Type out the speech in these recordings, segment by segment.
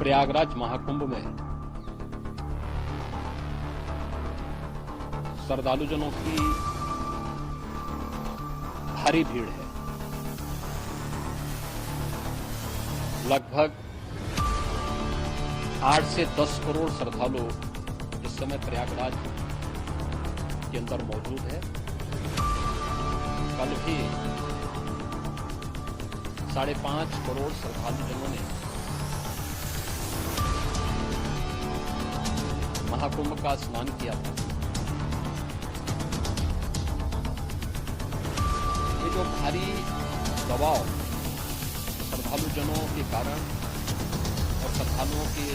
प्रयागराज महाकुंभ में श्रद्धालुजनों की भारी भीड़ है। लगभग 8 से 10 करोड़ श्रद्धालु इस समय प्रयागराज के अंदर मौजूद है। कल भी 5.5 करोड़ श्रद्धालुजनों ने महाकुंभ का स्नान किया था। ये जो भारी दबाव श्रद्धालुजनों के कारण और श्रद्धालुओं के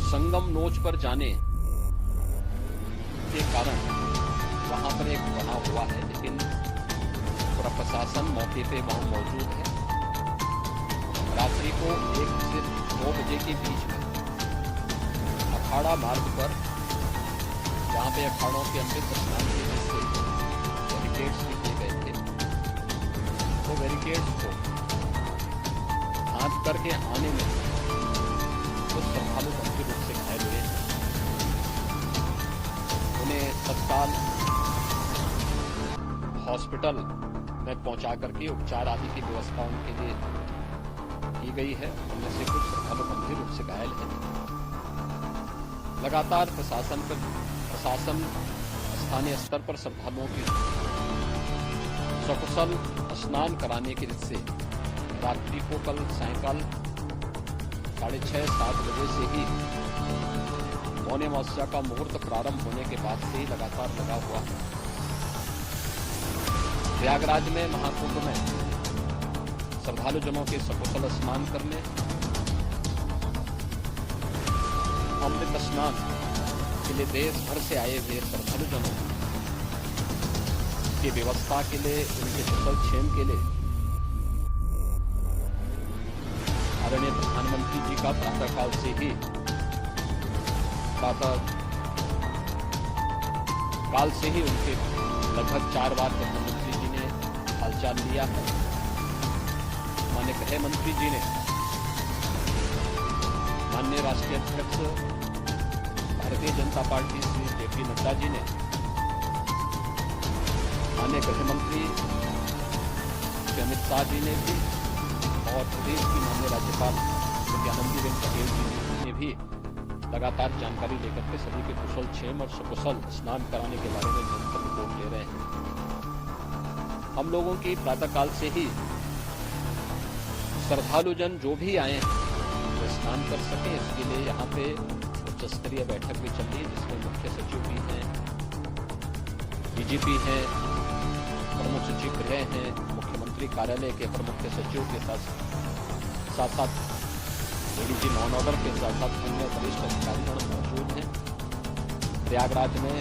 संगम नोच पर जाने के कारण वहां पर एक बना हुआ है, लेकिन पूरा प्रशासन मौके पे वहां मौजूद है। रात्रि को 1 से 2 बजे के बीच में अखाड़ा मार्ग पर, जहां पे अखाड़ों के अमृत स्नान के लिए बैरिकेड्स किए गए थे, वो बैरिकेड्स को हाथ करके आने में कुछ श्रद्धालु गंभीर रूप से घायल हुए हैं। उन्हें तत्काल हॉस्पिटल में पहुंचा करके उपचार आदि की व्यवस्था उनके लिए की गई है। उनमें से कुछ श्रद्धालु गंभीर रूप से घायल हैं। लगातार प्रशासन स्थानीय स्तर पर श्रद्धालुओं की सकुशल स्नान कराने के लिए रात्रि को कल सायंकाल 6:30-7 बजे से ही मौनी अमावस्या का मुहूर्त प्रारंभ होने के बाद से ही लगातार लगा हुआ है। प्रयागराज में महाकुंभ में श्रद्धालुजनों के सकुशल स्नान करने, अमृत स्नान के लिए देश भर से आए हुए श्रद्धालुजनों की व्यवस्था के लिए, उनके कुशल क्षेम के लिए आदरणीय प्रधानमंत्री जी का प्रातःकाल से ही उनके लगभग 4 बार प्रधानमंत्री जी ने हालचाल लिया है। माननीय गृह मंत्री जी ने, माननीय राष्ट्रीय अध्यक्ष भारतीय जनता पार्टी श्री JP नड्डा जी ने, माननीय गृह मंत्री श्री अमित शाह जी ने भी, और प्रदेश की माननीय राज्यपाल श्री आनंदीबेन पटेल जी ने भी लगातार जानकारी लेकर के सभी के कुशल क्षेम और सकुशल स्नान कराने के बारे में निरंतर रिपोर्ट ले रहे हैं। हम लोगों की प्रातःकाल से ही श्रद्धालुजन जो भी आए हैं वे स्नान कर सके, इसके लिए यहाँ पे उच्च स्तरीय बैठक भी चल रही है, जिसमें मुख्य सचिव भी हैं, DGP हैं, प्रमुख सचिव गृह हैं, मुख्यमंत्री कार्यालय के प्रमुख सचिव के साथ ADG नॉन ऑर्डर के साथ अन्य वरिष्ठ अधिकारीगण मौजूद हैं। प्रयागराज में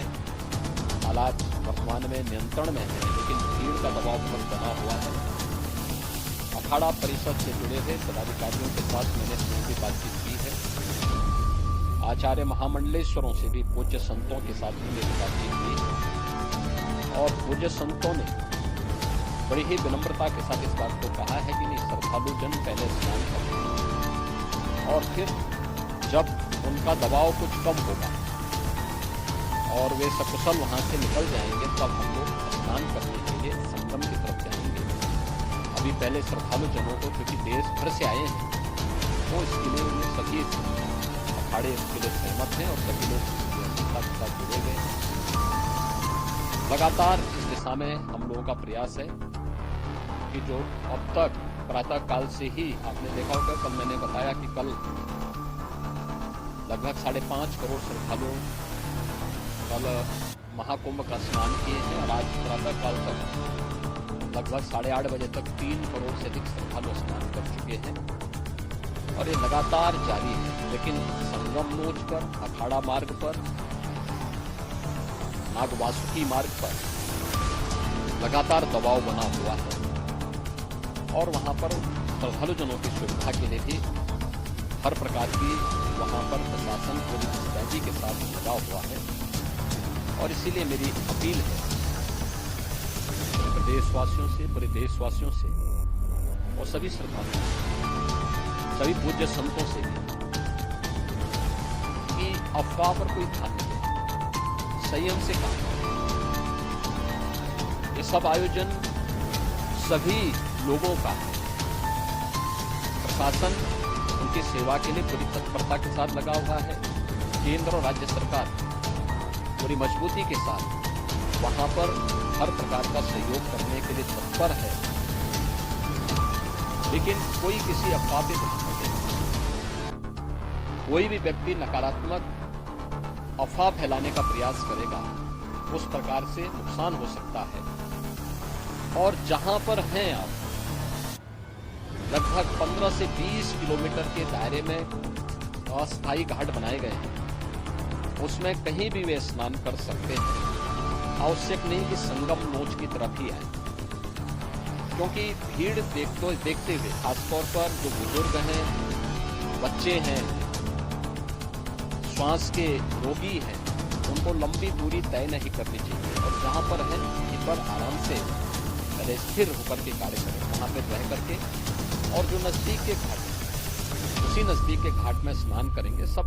हालात वर्तमान में नियंत्रण में है, लेकिन भीड़ का दबाव बहुत बना हुआ है। अखाड़ा परिषद से जुड़े हुए पदाधिकारियों के साथ मैंने भी बातचीत की है। आचार्य महामंडलेश्वरों से भी, पूज्य संतों के साथ भी मेरी बातचीत की है, और पूज्य संतों ने बड़ी ही विनम्रता के साथ इस बात को कहा है कि नहीं, श्रद्धालुजन पहले स्नान करें और फिर जब उनका दबाव कुछ कम होगा और वे सकुशल वहां से निकल जाएंगे, तब हम लोग स्नान करने के लिए संगम की तरफ जाएंगे। अभी पहले श्रद्धालुजनों को, क्योंकि देश भर से आए हैं, तो इसके लिए उन्हें सभी अखाड़े इसके लिए सहमत हैं और सभी लोग के साथ जुड़े गए हैं। लगातार इस दिशा में हम लोगों का प्रयास है कि जो अब तक प्रातःकाल से ही आपने देखा होगा, कल मैंने बताया कि कल लगभग 5.5 करोड़ श्रद्धालु कल महाकुंभ का स्नान किए हैं, और आज प्रातःकाल तक लगभग 8:30 बजे तक 3 करोड़ से अधिक श्रद्धालु स्नान कर चुके हैं, और ये लगातार जारी है। लेकिन संगम नोच पर, अखाड़ा मार्ग पर, नागवासुकी मार्ग पर लगातार दबाव बना हुआ है, और वहां पर श्रद्धालुजनों की सुविधा के लिए भी हर प्रकार की वहां पर प्रशासन पूरी मुस्तैदी के साथ लगा हुआ है। और इसीलिए मेरी अपील है प्रदेशवासियों से, पूरे देशवासियों से और सभी श्रद्धालुओं से सभी पूज्य संतों से भी कि अफवाह पर कोई ध्यान न दें, संयम से काम करें। ये सब आयोजन सभी लोगों का है। प्रशासन उनकी सेवा के लिए पूरी तत्परता के साथ लगा हुआ है। केंद्र और राज्य सरकार पूरी मजबूती के साथ वहां पर हर प्रकार का सहयोग करने के लिए तत्पर है। लेकिन कोई किसी अफवाह पे ध्यान न देगा। कोई भी व्यक्ति नकारात्मक अफवाह फैलाने का प्रयास करेगा, उस प्रकार से नुकसान हो सकता है। और जहां पर हैं आप, लगभग 15 से 20 किलोमीटर के दायरे में अस्थायी घाट बनाए गए हैं। उसमें कहीं भी वे स्नान कर सकते हैं। आवश्यक नहीं कि संगम नोच की तरफ ही आए, क्योंकि भीड़ देखते हुए खासतौर पर जो बुजुर्ग हैं, बच्चे हैं, श्वास के रोगी हैं, उनको लंबी दूरी तय नहीं करनी चाहिए। और जहां पर है वहीं पर आराम से स्थिर होकर के कार्य करें, वहां पर रह करके। और जो नजदीक के घाट, उसी नजदीक के घाट में स्नान करेंगे। सब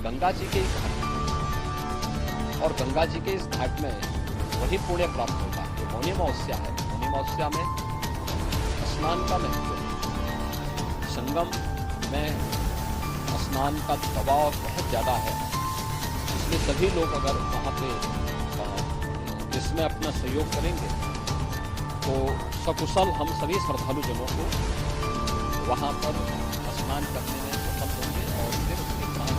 गंगा जी के ही घाट, और गंगा जी के इस घाट में वही पुण्य प्राप्त होगा। ये मौनी अमावस्या है। मौनी अमावस्या में स्नान का महत्व है। संगम में स्नान का दबाव बहुत ज्यादा है, इसलिए सभी लोग अगर वहां पे इसमें अपना सहयोग करेंगे तो सकुशल हम सभी श्रद्धालु जनों को वहां पर स्नान करने में सफल होंगे। और फिर उसके बाद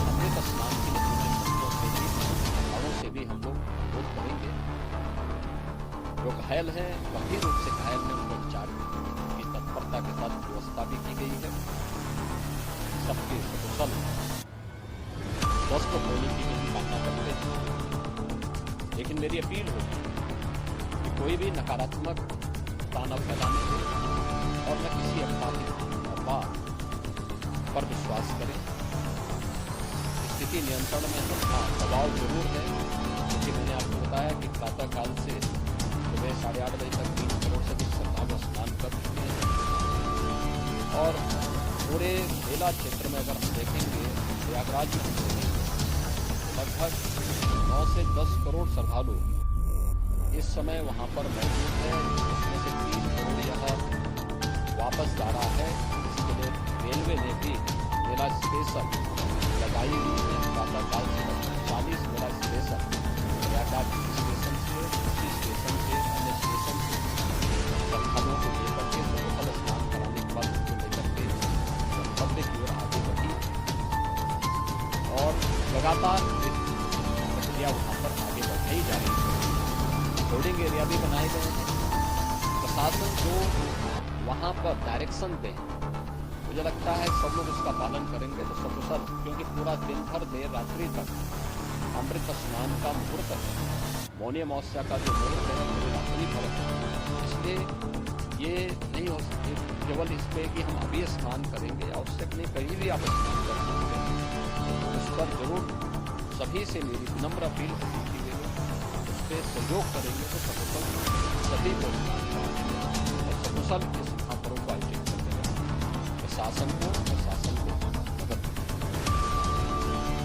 अमृत स्नान के लिए संतों से भी हम लोग अनुरोध करेंगे। जो घायल हैं, गंभीर रूप से घायल हैं, उनको उपचार की तत्परता के साथ व्यवस्था भी की गई है। सबके सकुशल स्वस्थ होने की भी कामना करते हैं। लेकिन मेरी अपील होगी कि कोई भी नकारात्मक ताना फैलाने दे और न किसी अफवाह पर विश्वास करें। स्थिति नियंत्रण में है। हाँ, दबाव जरूर है, क्योंकि मैंने आपको बताया कि प्रातःकाल से सुबह 8:30 बजे तक 3 करोड़ से अधिक श्रद्धालु स्नान कर चुके हैं। और पूरे मेला क्षेत्र में अगर हम देखेंगे, प्रयागराज में लगभग 9 से 10 करोड़ श्रद्धालु इस समय वहां पर मौजूद है। इसमें से 3 करोड़ यह वापस जा रहा है। इसके लिए रेलवे ने भी मेला स्टेशन लगाई हुई है। प्रातःकाल से लगभग 40 मेला स्टेशन, प्रयागराज स्टेशन से, उसी स्टेशन से, अन्य स्टेशन से श्रद्धालुओं को लेकर के सकुशल स्नान कराने के बाद उनको लेकर के गंतव्य की ओर आगे बढ़ी। और लगातार प्रक्रिया वहां पर आगे बढ़ाई जा रही है। लोडिंग एरिया भी बनाए गए हैं। प्रशासन जो वहां पर डायरेक्शन दे, मुझे लगता है सब लोग उसका पालन करेंगे तो सकुशल, क्योंकि पूरा दिन भर देर रात्रि तक अमृत स्नान का मुहूर्त है। मौनी अमावस्या का जो मुहूर्त है पूरी रात्रि भर है। इसलिए ये नहीं हो सकती केवल इस पे कि हम अभी स्नान करेंगे। आवश्यक नहीं, कहीं भी आप स्नान कर सकते हैं। उस पर जरूर सभी से मेरी विनम्र अपील होगी कि सहयोग करेंगे तो सकुशल सभी को स्नान कराने में और सकुशल इस महापर्व को आयोजित करने में प्रशासन को